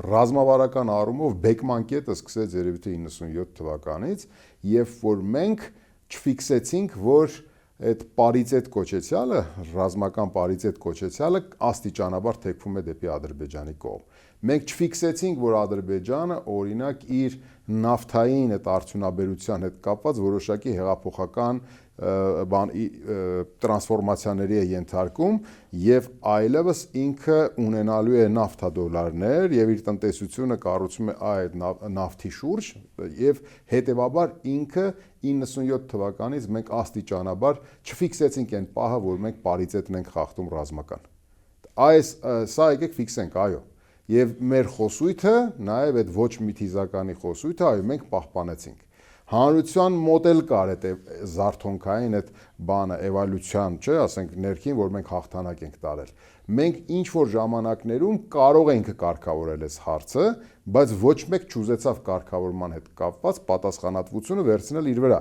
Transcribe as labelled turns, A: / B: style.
A: ռազմավարական առումով բեկման կետը սկսեց երևի թե 97 թվականից, երբ որ մենք չֆիքսեցինք, որ այդ պարիզետ կոչեցյալը, ռազմական պարիզետ կոչեցյալը աստիճանաբար թեքվում է դեպի Ադրբեջանի կողմ։ Մենք չֆիքսեցինք, որ Ադրբեջանը օրինակ իր նավթային այդ արդյունաբերության հետ կապված որոշակի հեղափոխական տրանսֆորմացիաների է ենթարկում եւ այլևս ինքը ունենալու է նավթադոլարներ եւ իր տնտեսությունը կառուցում է այդ նավթի շուրջ եւ հետեւաբար ինքը 97 թվականից մենք աստիճանաբար չֆիքսեցինք այն պահը, որ մենք պարիզետն ենք խախտում ռազմական։ Սա եկեք ֆիքսենք, այո։ Եվ մեր խոսույթը, նաև այդ ոչ միթիզականի խոսույթը, այո, մենք պահպանեցինք։ Հանրության մոտ էլ կար այդ զարթոնքային այդ բանը, էվալյուցիան, չէ, ասենք ներքին, որ մենք հաղթանակ ենք տարել։ Մենք ինչ որ ժամանակներում կարող ենք կարգավորել այս հարցը, բայց ոչ մեկ չուզեցավ կարգավորման հետ կապված պատասխանատվությունը վերցնել իր վրա։